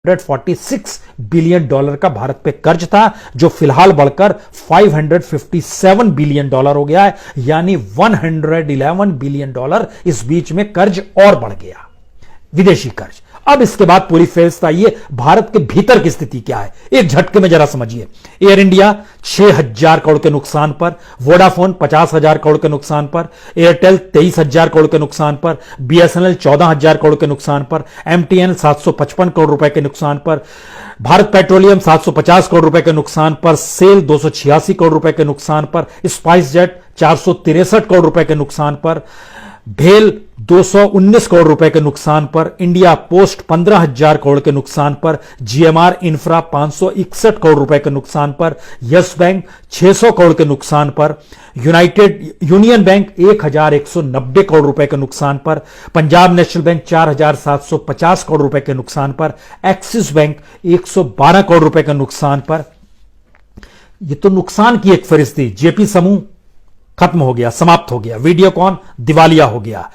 $146 billion का भारत पे कर्ज था, जो फिलहाल बढ़कर $557 बिलियन हो गया है, यानी $111 बिलियन इस बीच में कर्ज और बढ़ गया, विदेशी कर्ज। अब इसके बाद पूरी फेस्ट आई है, भारत के भीतर की स्थिति क्या है, एक झटके में जरा समझिए। एयर इंडिया 6,000 करोड़ के नुकसान पर, वोडाफोन 50,000 करोड़ के नुकसान पर, एयरटेल 23,000 करोड़ के नुकसान पर, बीएसएनएल 14,000 करोड़ के नुकसान पर, एमटीएन 755 करोड़ रुपए के नुकसान पर, भारत पेट्रोलियम 750 करोड़ रुपए के नुकसान पर, सेल 286 करोड़ रुपए के नुकसान पर, स्पाइस जेट 463 करोड़ रुपए के नुकसान पर, भेल 219 करोड़ रुपए के नुकसान पर, इंडिया पोस्ट 15,000 करोड़ के नुकसान पर, जीएमआर इंफ्रा 561 करोड़ रुपए के नुकसान पर, यस बैंक 600 करोड़ के नुकसान पर, यूनियन बैंक 1,190 करोड़ रुपए के नुकसान पर, पंजाब नेशनल बैंक 4,750 करोड़ रुपए के नुकसान पर, एक्सिस बैंक 112 करोड़ रुपए के नुकसान पर। यह तो नुकसान की एक फहरिस्त थी। जेपी समूह खत्म हो गया, समाप्त हो गया, वीडियोकॉन दिवालिया हो गया,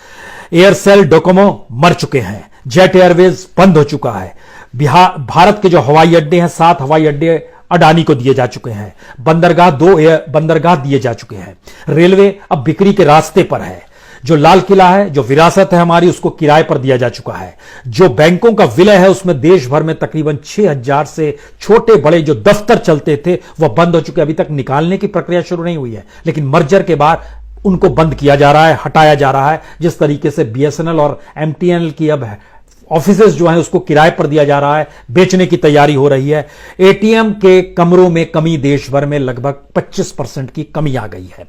एयरसेल डोकोमो मर चुके हैं, जेट एयरवेज बंद हो चुका है, भारत के जो हवाई अड्डे हैं 7 हवाई अड्डे अडानी को दिए जा चुके हैं, बंदरगाह 2 बंदरगाह दिए जा चुके हैं, रेलवे अब बिक्री के रास्ते पर है, जो लाल किला है, जो विरासत है हमारी, उसको किराए पर दिया जा चुका है, जो बैंकों का विलय है उसमें देश भर में तकरीबन 6,000 से छोटे बड़े जो दफ्तर चलते थे वह बंद हो चुके। अभी तक निकालने की प्रक्रिया शुरू नहीं हुई है, लेकिन मर्जर के बाद उनको बंद किया जा रहा है, हटाया जा रहा है। जिस तरीके से बीएसएनएल और एमटीएनएल की अब ऑफिसेज जो हैं उसको किराए पर दिया जा रहा है, बेचने की तैयारी हो रही है। एटीएम के कमरों में कमी देश भर में लगभग 25% की कमी आ गई है।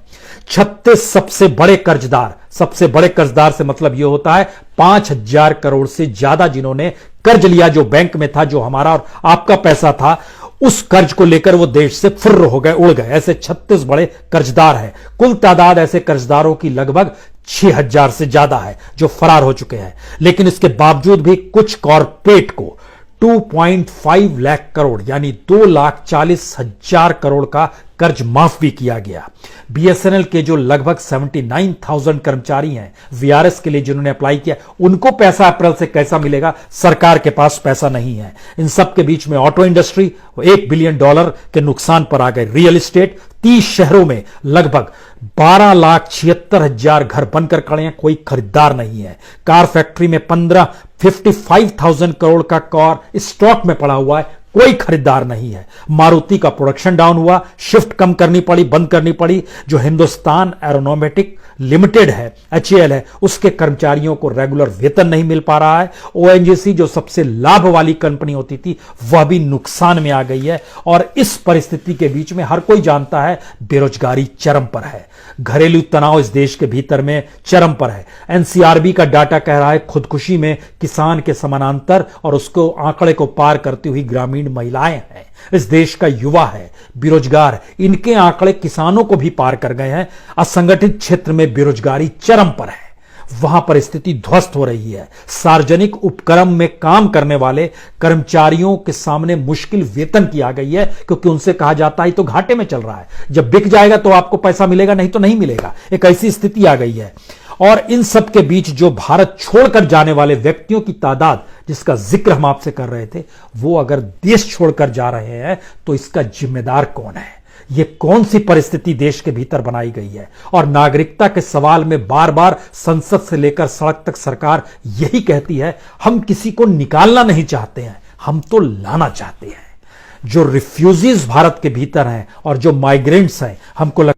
36 सबसे बड़े कर्जदार से मतलब यह होता है 5,000 करोड़ से ज्यादा जिन्होंने कर्ज लिया, जो बैंक में था, जो हमारा और आपका पैसा था, उस कर्ज को लेकर वो देश से फुर्र हो गए, उड़ गए। ऐसे 36 बड़े कर्जदार हैं। कुल तादाद ऐसे कर्जदारों की लगभग 6,000 से ज्यादा है जो फरार हो चुके हैं। लेकिन इसके बावजूद भी कुछ कॉर्पोरेट को 2.5 लाख करोड़ यानी 2,40,000 करोड़ का कर्ज माफ भी किया गया। बीएसएनएल के जो लगभग 79,000 कर्मचारी हैं, वीआरएस के लिए जिन्होंने अप्लाई किया, उनको पैसा अप्रैल से कैसा मिलेगा? सरकार के पास पैसा नहीं है। इन सब के बीच में ऑटो इंडस्ट्री $1 बिलियन के नुकसान पर आ गए। रियल एस्टेट 30 शहरों में लगभग 12,76,000 घर बनकर खड़े हैं, कोई खरीदार नहीं है। कार फैक्ट्री में 55,000 करोड़ का कार स्टॉक में पड़ा हुआ है, कोई खरीदार नहीं है। मारुति का प्रोडक्शन डाउन हुआ, शिफ्ट कम करनी पड़ी, बंद करनी पड़ी। जो हिंदुस्तान एरोनॉटिक लिमिटेड है, HAL है, उसके कर्मचारियों को रेगुलर वेतन नहीं मिल पा रहा है। ONGC जो सबसे लाभ वाली कंपनी होती थी वह भी नुकसान में आ गई है। और इस परिस्थिति के बीच में हर कोई जानता है बेरोजगारी चरम पर है, घरेलू तनाव इस देश के भीतर में चरम पर है। NCRB का डाटा कह रहा है खुदकुशी में किसान के समानांतर और उसको आंकड़े को पार करती हुई ग्रामीण महिलाएं हैं। इस देश का युवा है, बेरोजगार, इनके आंकड़े किसानों को भी पार कर गए हैं। असंगठित क्षेत्र में बेरोजगारी चरम पर है, वहां पर स्थिति ध्वस्त हो रही है। सार्वजनिक उपक्रम में काम करने वाले कर्मचारियों के सामने मुश्किल वेतन की आ गई है, क्योंकि उनसे कहा जाता है तो घाटे में चल रहा है, जब बिक जाएगा तो आपको पैसा मिलेगा, नहीं तो नहीं मिलेगा। एक ऐसी स्थिति आ गई है। और इन सब के बीच जो भारत छोड़कर जाने वाले व्यक्तियों की तादाद, जिसका जिक्र हम आपसे कर रहे थे, वो अगर देश छोड़कर जा रहे हैं तो इसका जिम्मेदार कौन है? ये कौन सी परिस्थिति देश के भीतर बनाई गई है? और नागरिकता के सवाल में बार बार संसद से लेकर सड़क तक सरकार यही कहती है, हम किसी को निकालना नहीं चाहते हैं, हम तो लाना चाहते हैं। जो रिफ्यूजीज भारत के भीतर हैं और जो माइग्रेंट्स हैं, हमको